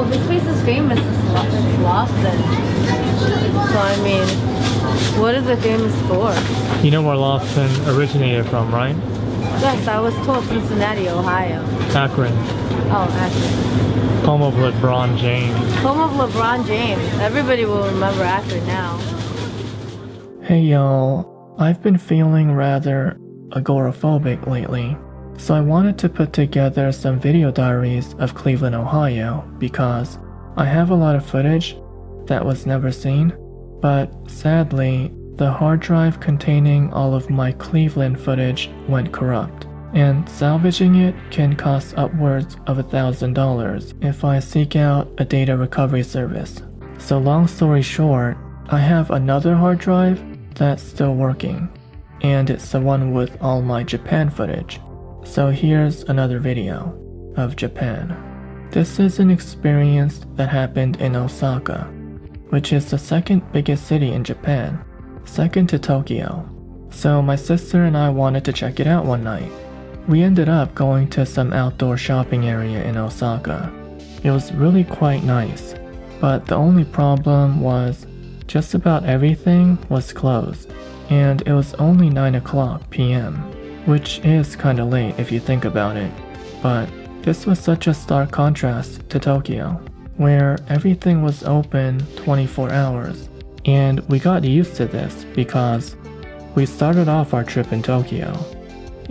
this place is famous. It's Lawson. So I mean, what is it famous for? You know where Lawson originated from, right? Yes, I was told Cincinnati, Ohio. Akron. Oh, Akron. Home of LeBron James. Home of LeBron James. Everybody will remember Akron now. Hey y'all, I've been feeling rather agoraphobic lately, so I wanted to put together some video diaries of Cleveland, Ohio, because I have a lot of footage that was never seen, but sadly, the hard drive containing all of my Cleveland footage went corrupt, and salvaging it can cost upwards of $1,000 if I seek out a data recovery service. So long story short, I have another hard drive that's still working, and it's the one with all my Japan footage. So here's another video of Japan. This is an experience that happened in Osaka, which is the second biggest city in Japan, second to Tokyo. So my sister and I wanted to check it out one night. We ended up going to some outdoor shopping area in Osaka. It was really quite nice, but the only problem was just about everything was closed, and it was only 9 o'clock p.m., which is kinda late if you think about it, but this was such a stark contrast to Tokyo, where everything was open 24 hours, and we got used to this because we started off our trip in Tokyo,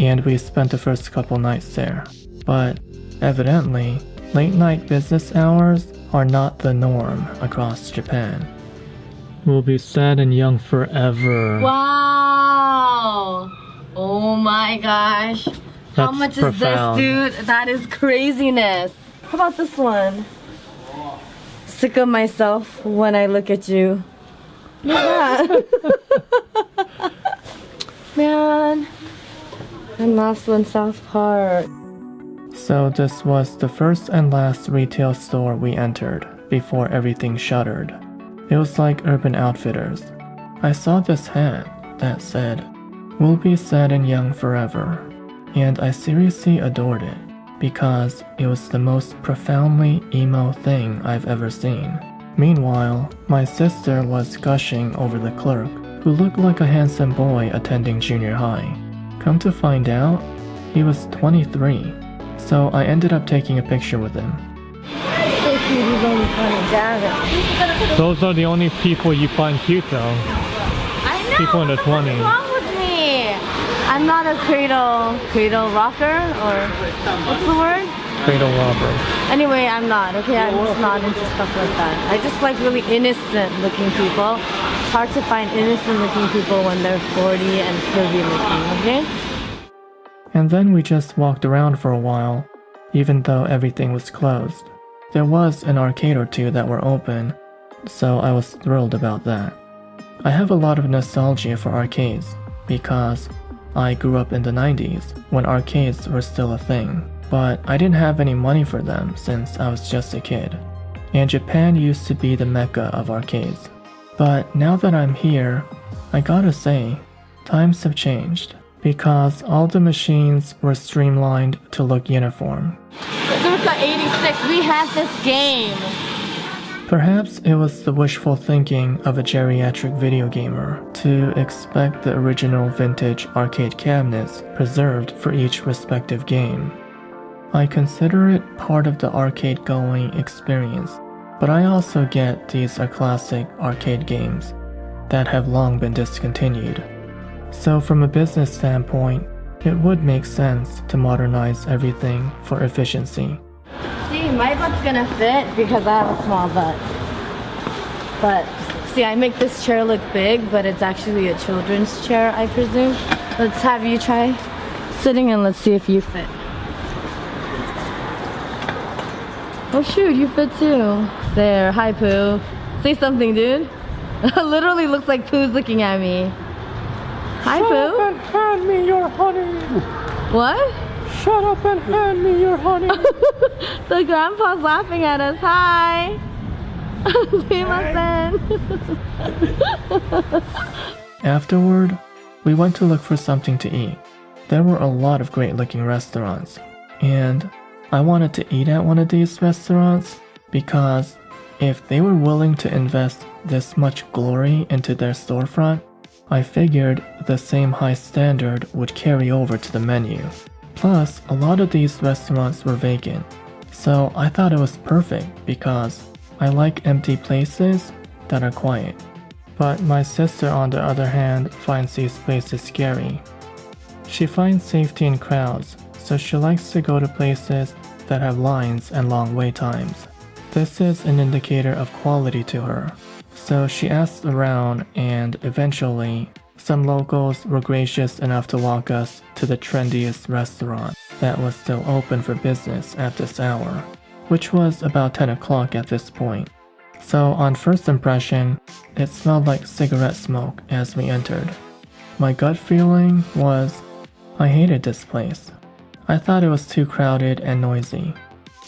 and we spent the first couple nights there, but evidently, late night business hours are not the norm across Japan. We'll be sad and young forever. Wow! Oh my gosh. How That's much profound. is this, dude? That is craziness. How about this one? Sick of myself when I look at you. What's that? Man, I'm lost in South Park. So this was the first and last retail store we entered before everything shuttered. It was like Urban Outfitters. I saw this hat that said, "We'll be sad and young forever," and I seriously adored it because it was the most profoundly emo thing I've ever seen. Meanwhile, my sister was gushing over the clerk, who looked like a handsome boy attending junior high. Come to find out, he was 23, so I ended up taking a picture with him. So cute, he's only 20. Damn it. Those are the only people you find cute though. I know. People in their 20s. What's wrong with me? I'm not a cradle rocker, or what's the word? Cradle robber. Anyway, I'm not, okay? I'm just not into stuff like that. I just like really innocent looking people. It's hard to find innocent looking people when they're 40 and curvy looking, okay? And then we just walked around for a while, even though everything was closed. There was an arcade or two that were open, so I was thrilled about that. I have a lot of nostalgia for arcades, because I grew up in the 90s when arcades were still a thing, but I didn't have any money for them since I was just a kid. And Japan used to be the mecca of arcades. But now that I'm here, I gotta say, times have changed, because all the machines were streamlined to look uniform. Circa 86, we had this game. Perhaps it was the wishful thinking of a geriatric video gamer to expect the original vintage arcade cabinets preserved for each respective game. I consider it part of the arcade-going experience, but I also get these are classic arcade games that have long been discontinued. So from a business standpoint, it would make sense to modernize everything for efficiency. See, my butt's gonna fit because I have a small butt. But, see, I make this chair look big, but it's actually a children's chair, I presume. Let's have you try sitting and let's see if you fit. Oh shoot, you fit too. There, hi Pooh. Say something, dude. Literally looks like Pooh's looking at me. Hi Pooh. Shut up and hand me your honey. What? Shut up and hand me your honey. The grandpa's laughing at us. Hi. Afterward, we went to look for something to eat. There were a lot of great looking restaurants, and I wanted to eat at one of these restaurants because if they were willing to invest this much glory into their storefront, I figured the same high standard would carry over to the menu. Plus, a lot of these restaurants were vacant, so I thought it was perfect because I like empty places that are quiet. But my sister, on the other hand, finds these places scary. She finds safety in crowds, so she likes to go to places that have lines and long wait times. This is an indicator of quality to her. So she asked around, and eventually, some locals were gracious enough to walk us to the trendiest restaurant that was still open for business at this hour, which was about 10 o'clock at this point. So on first impression, it smelled like cigarette smoke as we entered. My gut feeling was, I hated this place. I thought it was too crowded and noisy.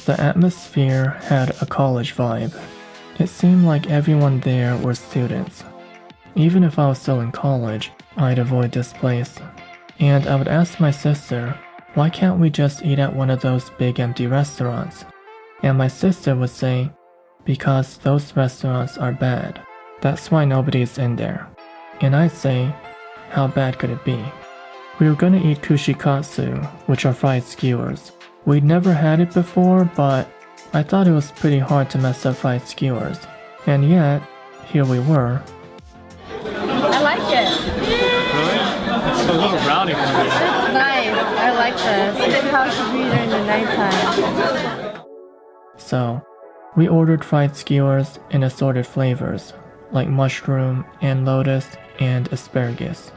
The atmosphere had a college vibe. It seemed like everyone there were students. Even if I was still in college, I'd avoid this place. And I would ask my sister, why can't we just eat at one of those big empty restaurants? And my sister would say, because those restaurants are bad. That's why nobody's in there. And I'd say, how bad could it be? We were gonna eat kushikatsu, which are fried skewers. We'd never had it before, but I thought it was pretty hard to mess up fried skewers. And yet, here we were. I like it. Really? It's a little rowdy for me. It's nice. I like this. It's how it should be during the nighttime. So, we ordered fried skewers in assorted flavors, like mushroom and lotus and asparagus.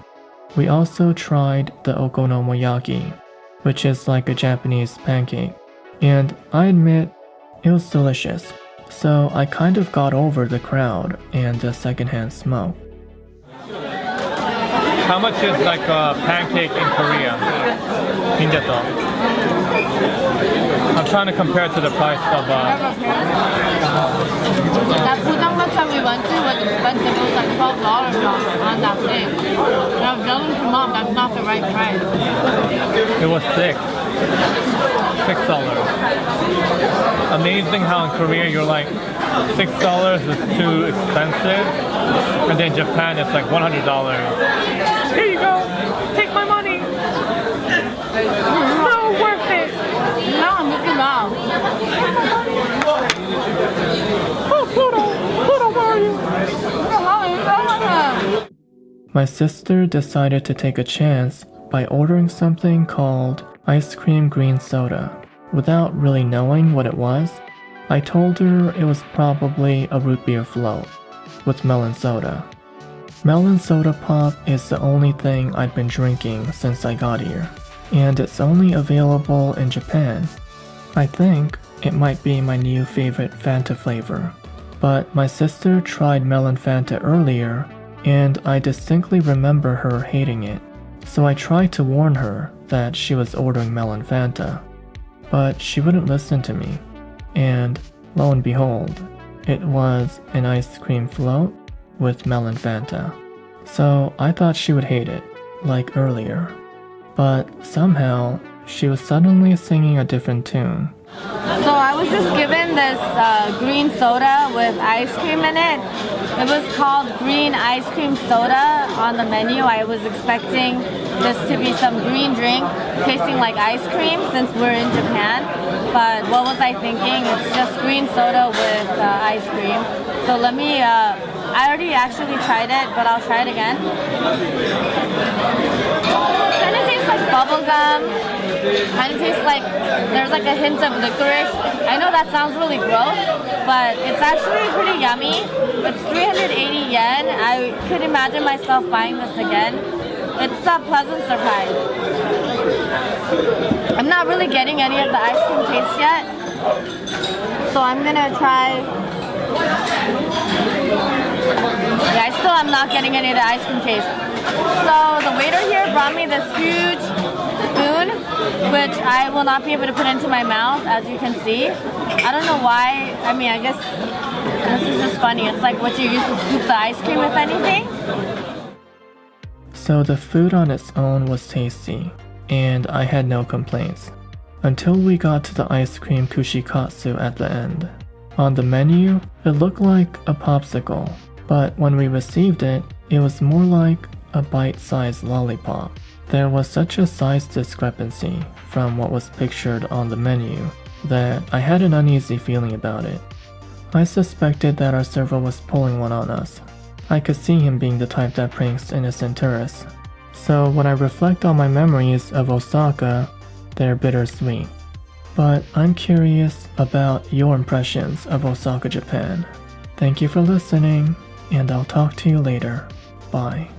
We also tried the okonomiyaki, which is like a Japanese pancake, and I admit, it was delicious. So I kind of got over the crowd and the secondhand smoke. How much is like a pancake in Korea? I'm trying to compare it to the price of That Pujangmacha we went to was expensive. It was like $12 on that thing. And I was telling to mom that's not the right price. it was $6. Amazing how in Korea you're like $6 is too expensive, and then Japan it's like $100. Here you go, take my money. So worth it. No, Mickey Mouse. Oh, Pluto, where are you? My sister decided to take a chance by ordering something called ice cream green soda. Without really knowing what it was, I told her it was probably a root beer float with melon soda. Melon soda pop is the only thing I'd been drinking since I got here, and it's only available in Japan. I think it might be my new favorite Fanta flavor, but my sister tried melon Fanta earlier, and I distinctly remember her hating it. So I tried to warn her that she was ordering melon Fanta, but she wouldn't listen to me, and lo and behold, it was an ice cream float with melon Fanta. So I thought she would hate it, like earlier, but somehow she was suddenly singing a different tune. So I was just given this green soda with ice cream in it. It was called green ice cream soda on the menu. I was expecting this to be some green drink tasting like ice cream since we're in Japan. But what was I thinking? It's just green soda with ice cream. So let me, I already actually tried it, but I'll try it again. Kind of tastes like bubblegum. Kind of tastes like there's like a hint of licorice. I know that sounds really gross, but it's actually pretty yummy. It's 380 yen. I could imagine myself buying this again. It's a pleasant surprise. I'm not really getting any of the ice cream taste yet, so I'm gonna try. Yeah, I still am not getting any of the ice cream taste. So the waiter here brought me this huge spoon, which I will not be able to put into my mouth, as you can see. I don't know why. I mean, I guess this is just funny. It's like what you use to scoop the ice cream, if anything. So the food on its own was tasty, and I had no complaints, until we got to the ice cream kushikatsu at the end. On the menu, it looked like a popsicle, but when we received it, it was more like a bite-sized lollipop. There was such a size discrepancy from what was pictured on the menu that I had an uneasy feeling about it. I suspected that our server was pulling one on us. I could see him being the type that pranks innocent tourists. So when I reflect on my memories of Osaka, they're bittersweet. But I'm curious about your impressions of Osaka, Japan. Thank you for listening, and I'll talk to you later. Bye.